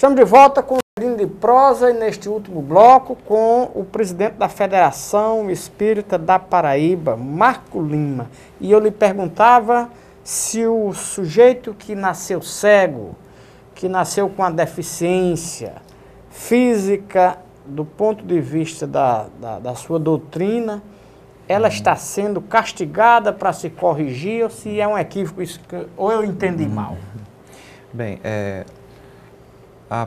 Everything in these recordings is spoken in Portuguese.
Estamos de volta com o Giro de Prosa e neste último bloco com o presidente da Federação Espírita da Paraíba, Marco Lima. E eu lhe perguntava se o sujeito que nasceu cego, que nasceu com a deficiência física, do ponto de vista da sua doutrina, ela está sendo castigada para se corrigir ou se é um equívoco, ou eu entendi mal? Bem,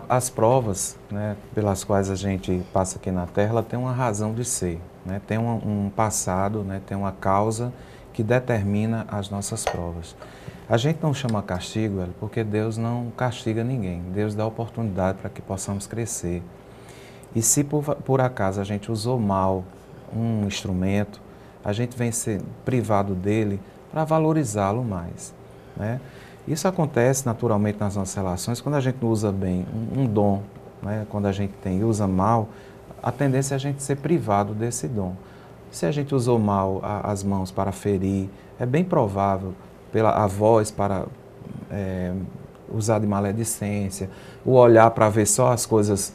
as provas, né, pelas quais a gente passa aqui na Terra, ela tem uma razão de ser, né, tem um passado, né, tem uma causa que determina as nossas provas. A gente não chama castigo, porque Deus não castiga ninguém, Deus dá oportunidade para que possamos crescer. E se por acaso a gente usou mal um instrumento, a gente vem ser privado dele para valorizá-lo mais, né? Isso acontece naturalmente nas nossas relações, quando a gente não usa bem um dom, né? Quando a gente tem e usa mal, a tendência é a gente ser privado desse dom. Se a gente usou mal as mãos para ferir, é bem provável, a voz para usar de maledicência, o olhar para ver só as coisas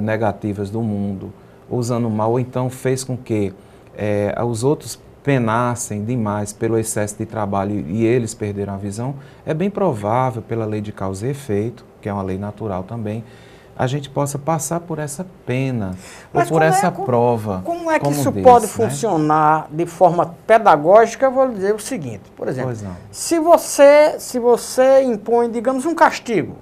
negativas do mundo, usando mal, ou então fez com que os outros penassem demais pelo excesso de trabalho e eles perderam a visão, é bem provável, pela lei de causa e efeito, que é uma lei natural também, a gente possa passar por essa pena, ou por essa prova. Como é que isso pode funcionar de forma pedagógica? Eu vou dizer o seguinte, por exemplo, se você impõe, digamos, um castigo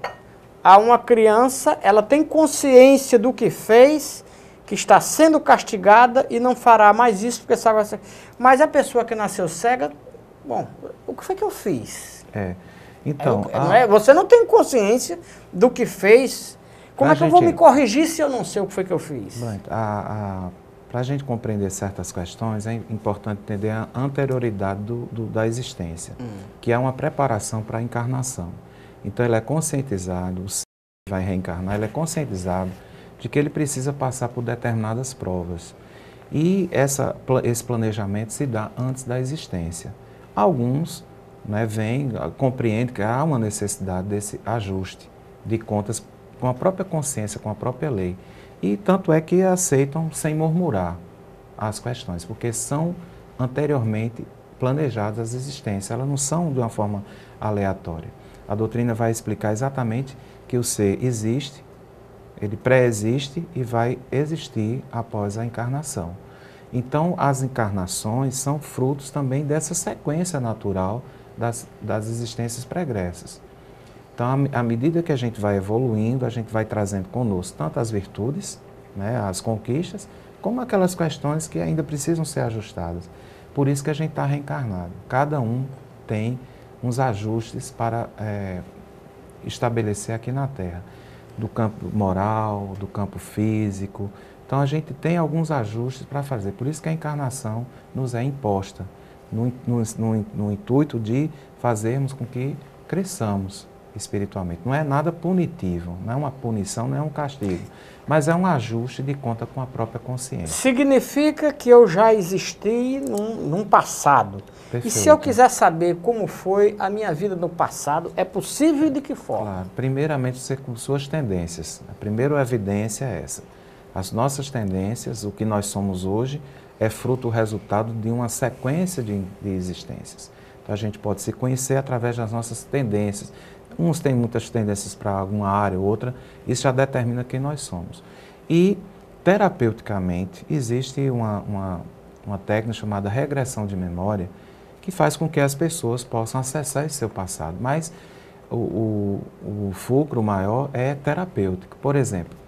a uma criança, ela tem consciência do que fez, que está sendo castigada e não fará mais isso porque sabe. Mas a pessoa que nasceu cega, bom, o que foi que eu fiz? Então, você não tem consciência do que fez. Como é que eu vou me corrigir se eu não sei o que foi que eu fiz? Para a gente compreender certas questões, é importante entender a anterioridade da existência, que é uma preparação para a encarnação. Então, ele é conscientizado, o ser que vai reencarnar, ele é conscientizado de que ele precisa passar por determinadas provas. E esse planejamento se dá antes da existência. Alguns compreendem que há uma necessidade desse ajuste de contas com a própria consciência, com a própria lei. E tanto é que aceitam sem murmurar as questões, porque são anteriormente planejadas as existências, elas não são de uma forma aleatória. A doutrina vai explicar exatamente que o ser existe, ele pré-existe e vai existir após a encarnação. Então, as encarnações são frutos também dessa sequência natural das existências pregressas. Então, à medida que a gente vai evoluindo, a gente vai trazendo conosco tanto as virtudes, né, as conquistas, como aquelas questões que ainda precisam ser ajustadas. Por isso que a gente está reencarnado. Cada um tem uns ajustes para estabelecer aqui na Terra, do campo moral, do campo físico. Então, a gente tem alguns ajustes para fazer. Por isso que a encarnação nos é imposta, no intuito de fazermos com que cresçamos espiritualmente. Não é nada punitivo, não é uma punição, não é um castigo, mas é um ajuste de conta com a própria consciência. Significa que eu já existi num passado. Perfeito. E se eu quiser saber como foi a minha vida no passado, é possível e de que forma? Claro, primeiramente você com suas tendências. A primeira evidência é essa. As nossas tendências, o que nós somos hoje, é fruto, o resultado de uma sequência de existências. Então a gente pode se conhecer através das nossas tendências. Uns têm muitas tendências para alguma área ou outra, isso já determina quem nós somos. E, terapeuticamente, existe uma técnica chamada regressão de memória, que faz com que as pessoas possam acessar esse seu passado. Mas o fulcro maior é terapêutico. Por exemplo,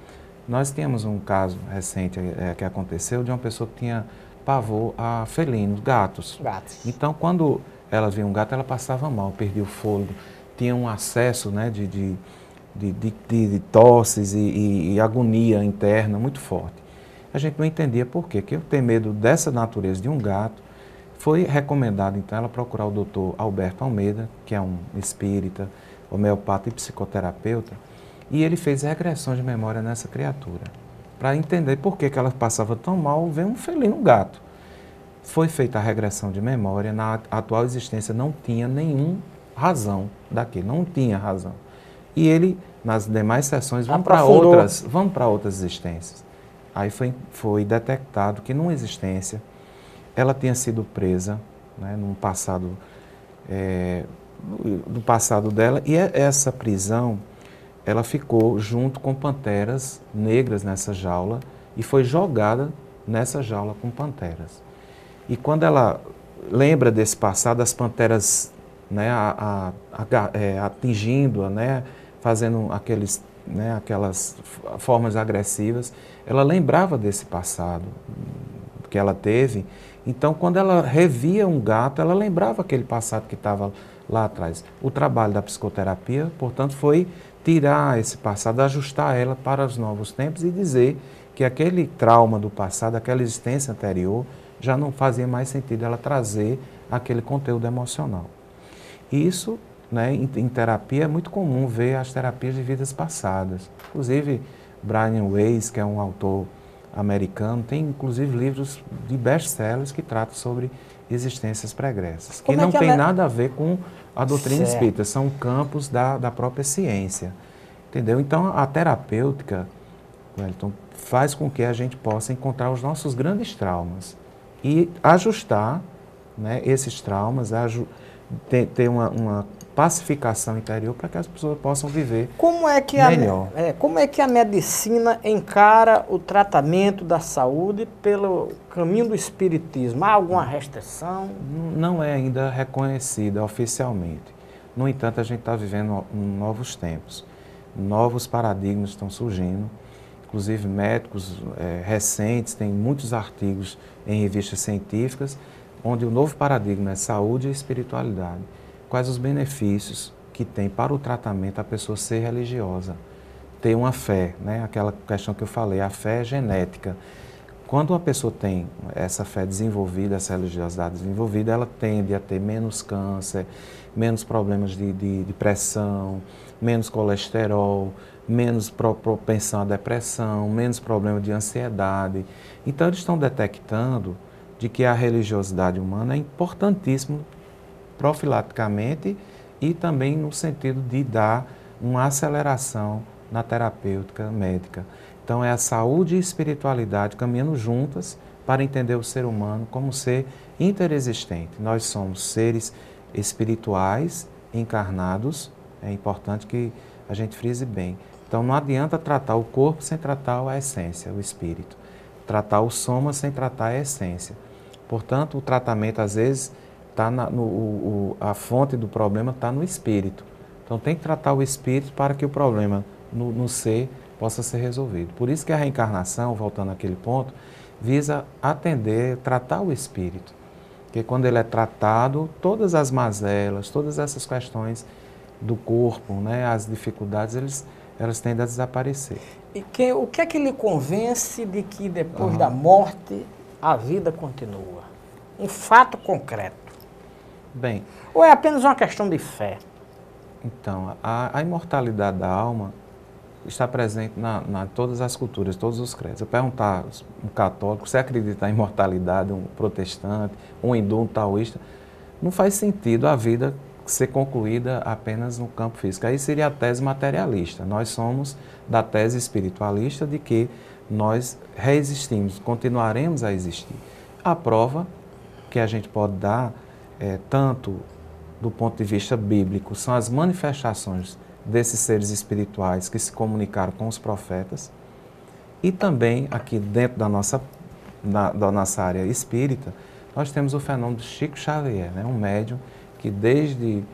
nós tínhamos um caso recente que aconteceu de uma pessoa que tinha pavor a felinos, gatos. Então, quando ela via um gato, ela passava mal, perdia o fôlego, tinha um acesso, né, de tosses e agonia interna muito forte. A gente não entendia por quê, que eu ter medo dessa natureza de um gato. Foi recomendado, então, ela procurar o doutor Alberto Almeida, que é um espírita, homeopata e psicoterapeuta, e ele fez regressões de memória nessa criatura, para entender por que ela passava tão mal vendo um felino, um gato. Foi feita a regressão de memória, na atual existência não tinha nenhuma razão daquilo, não tinha razão. E ele, nas demais sessões, vamos para outras existências. Aí foi detectado que numa existência ela tinha sido presa, né, no passado dela, e essa prisão, ela ficou junto com panteras negras nessa jaula e foi jogada nessa jaula com panteras. E quando ela lembra desse passado, as panteras, né, atingindo-a, né, fazendo aquelas formas agressivas, ela lembrava desse passado que ela teve. Então, quando ela revia um gato, ela lembrava aquele passado que estava lá atrás. O trabalho da psicoterapia, portanto, foi tirar esse passado, ajustar ela para os novos tempos e dizer que aquele trauma do passado, aquela existência anterior, já não fazia mais sentido ela trazer aquele conteúdo emocional. E isso, né, em terapia é muito comum ver as terapias de vidas passadas. Inclusive, Brian Weiss, que é um autor americano, tem inclusive livros de best-sellers que tratam sobre existências pregressas, que não tem nada a ver com a doutrina espírita, são campos da própria ciência, entendeu? Então, a terapêutica, Wellington, faz com que a gente possa encontrar os nossos grandes traumas e ajustar, né, esses traumas, ter uma pacificação interior para que as pessoas possam viver melhor. Como é que a medicina encara o tratamento da saúde pelo caminho do espiritismo? Há alguma restrição? Não é ainda reconhecida oficialmente. No entanto, a gente está vivendo novos tempos. Novos paradigmas estão surgindo. Inclusive, médicos recentes têm muitos artigos em revistas científicas, onde o novo paradigma é saúde e espiritualidade. Quais os benefícios que tem para o tratamento a pessoa ser religiosa, ter uma fé, né? Aquela questão que eu falei, a fé é genética. Quando uma pessoa tem essa fé desenvolvida, essa religiosidade desenvolvida, ela tende a ter menos câncer, menos problemas de pressão, menos colesterol, menos propensão à depressão, menos problema de ansiedade. Então, eles estão detectando de que a religiosidade humana é importantíssima profilaticamente e também no sentido de dar uma aceleração na terapêutica médica. Então, é a saúde e espiritualidade caminhando juntas para entender o ser humano como ser interexistente. Nós somos seres espirituais encarnados, é importante que a gente frise bem. Então, não adianta tratar o corpo sem tratar a essência, o espírito. Tratar o soma sem tratar a essência. Portanto, o tratamento, às vezes, a fonte do problema está no espírito. Então, tem que tratar o espírito para que o problema no ser possa ser resolvido. Por isso que a reencarnação, voltando àquele ponto, visa atender, tratar o espírito. Porque quando ele é tratado, todas as mazelas, todas essas questões do corpo, né, as dificuldades, elas tendem a desaparecer. E o que é que lhe convence de que depois da morte a vida continua? Um fato concreto. Bem, ou é apenas uma questão de fé? Então, a imortalidade da alma está presente na todas as culturas, todos os credos. Eu perguntar um católico, você acredita na imortalidade, um protestante, um hindu, um taoísta, não faz sentido a vida ser concluída apenas no campo físico. Aí seria a tese materialista. Nós somos da tese espiritualista de que nós reexistimos, continuaremos a existir. A prova que a gente pode dar, tanto do ponto de vista bíblico, são as manifestações desses seres espirituais que se comunicaram com os profetas, e também aqui dentro da nossa área espírita, nós temos o fenômeno de Chico Xavier, né? Um médium que desde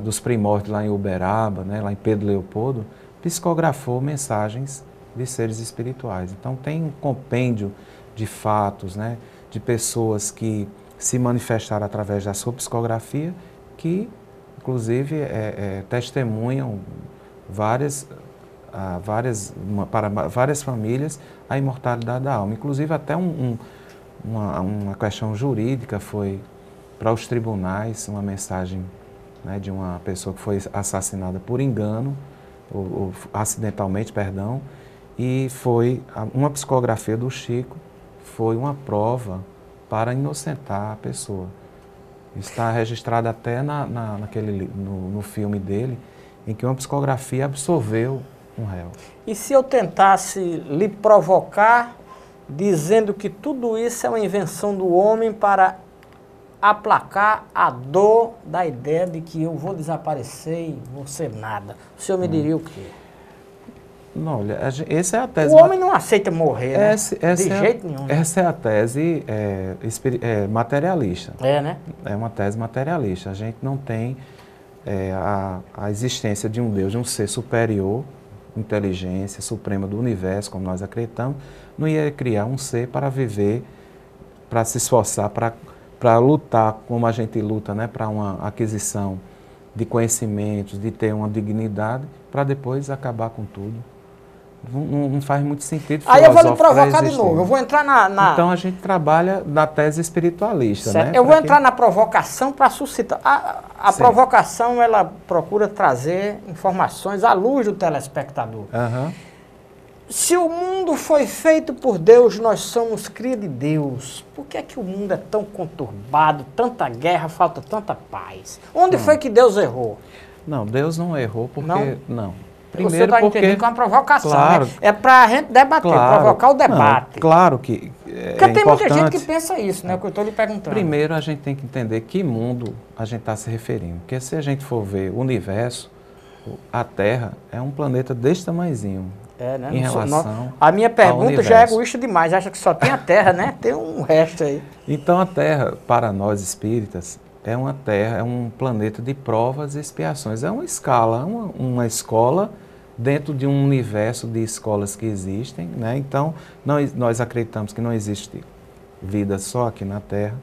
dos primórdios lá em Uberaba, né? Lá em Pedro Leopoldo, psicografou mensagens de seres espirituais. Então tem um compêndio de fatos, né? De pessoas que se manifestaram através da sua psicografia, que inclusive testemunham para várias famílias a imortalidade da alma. Inclusive até uma questão jurídica foi para os tribunais, uma mensagem, né, de uma pessoa que foi assassinada por engano, ou acidentalmente, perdão, e foi uma psicografia do Chico, foi uma prova para inocentar a pessoa. Está registrado até no filme dele, em que uma psicografia absorveu um réu. E se eu tentasse lhe provocar dizendo que tudo isso é uma invenção do homem para aplacar a dor da ideia de que eu vou desaparecer e vou ser nada, o senhor me diria o quê? Não, olha, essa é a tese. O homem não aceita morrer, né? De jeito nenhum. Né? Essa é a tese materialista. É, né? É uma tese materialista. A gente não tem a existência de um Deus, de um ser superior, inteligência suprema do universo, como nós acreditamos, não ia criar um ser para viver, para se esforçar, para lutar como a gente luta, né? Para uma aquisição de conhecimentos, de ter uma dignidade, para depois acabar com tudo. Não faz muito sentido. Aí eu vou lhe provocar de novo, eu vou entrar na... Então a gente trabalha na tese espiritualista, certo. Né? Eu vou entrar na provocação para suscitar. A provocação, ela procura trazer informações à luz do telespectador. Uhum. Se o mundo foi feito por Deus, nós somos cria de Deus. Por que é que o mundo é tão conturbado, tanta guerra, falta tanta paz? Onde foi que Deus errou? Não, Deus não errou porque... Não. Primeiro você está entendendo que é uma provocação, claro, né? É para a gente debater, provocar o debate. Não, claro que porque tem muita gente que pensa isso, né? O que eu estou lhe perguntando. Primeiro a gente tem que entender que mundo a gente está se referindo. Porque se a gente for ver o universo, a Terra é um planeta desse tamanhozinho. É, né? Em relação a minha pergunta já é egoísta demais, acha que só tem a Terra, né? Tem um resto aí. Então a Terra, para nós espíritas, é uma Terra, é um planeta de provas e expiações. É uma escala, uma escola dentro de um universo de escolas que existem, né? Então, nós acreditamos que não existe vida só aqui na Terra.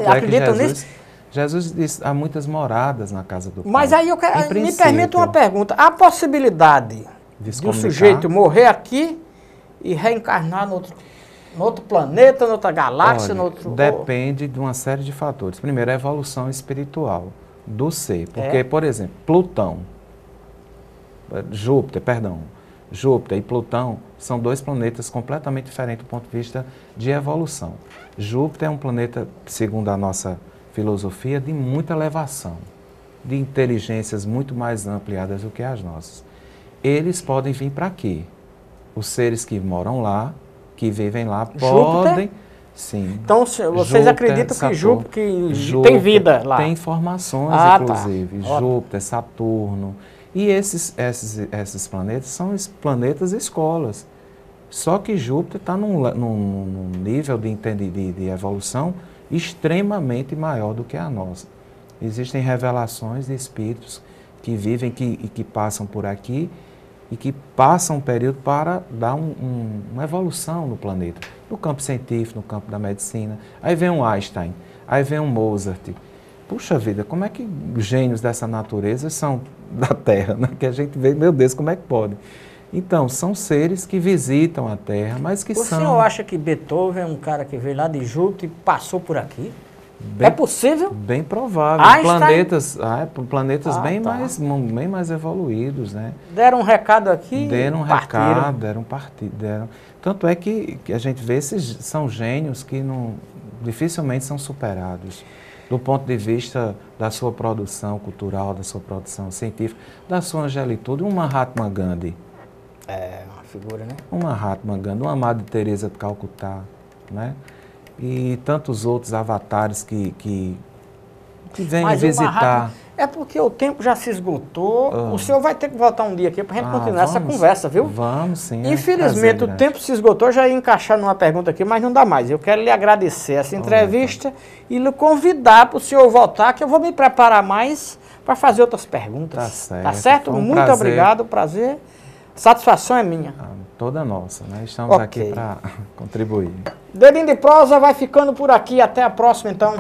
Acreditam nisso? Jesus disse, há muitas moradas na casa do Pai. Mas aí me permita uma pergunta. Há possibilidade de um sujeito morrer aqui e reencarnar no outro planeta, noutra galáxia, Depende de uma série de fatores. Primeiro, a evolução espiritual do ser. Porque, por exemplo, Júpiter e Plutão são dois planetas completamente diferentes do ponto de vista de evolução. Júpiter é um planeta, segundo a nossa filosofia, de muita elevação, de inteligências muito mais ampliadas do que as nossas. Eles podem vir para aqui. Os seres que moram lá, que vivem lá, podem... Sim. Então, vocês acreditam que Júpiter tem vida lá? Tem informações, inclusive. Tá. Júpiter, Saturno... E esses planetas são planetas escolas. Só que Júpiter está num nível de evolução extremamente maior do que a nossa. Existem revelações de espíritos que vivem e que passam por aqui e que passam um período para dar uma evolução no planeta. No campo científico, no campo da medicina. Aí vem um Einstein, aí vem um Mozart. Puxa vida, como é que gênios dessa natureza são da Terra, né? Que a gente vê, meu Deus, como é que pode? Então, são seres que visitam a Terra, mas que são... O senhor acha que Beethoven é um cara que veio lá de Júpiter e passou por aqui? É possível? Bem provável. Planetas bem mais evoluídos, né? Deram um recado aqui deram. Tanto é que a gente vê, esses são gênios que dificilmente são superados. Do ponto de vista da sua produção cultural, da sua produção científica, da sua angelitude, um Mahatma Gandhi. É uma figura, né? Um Mahatma Gandhi, uma Madre Teresa de Calcutá, né? E tantos outros avatares que vêm visitar. É porque o tempo já se esgotou. O senhor vai ter que voltar um dia aqui para a gente continuar essa conversa, viu? Vamos, sim. Infelizmente, o tempo se esgotou. Já ia encaixar numa pergunta aqui, mas não dá mais. Eu quero lhe agradecer essa entrevista e lhe convidar para o senhor voltar, que eu vou me preparar mais para fazer outras perguntas. Tá certo? Muito obrigado, prazer. Satisfação é minha. Toda nossa, né? Estamos aqui para contribuir. Dedinho de Prosa vai ficando por aqui. Até a próxima, então.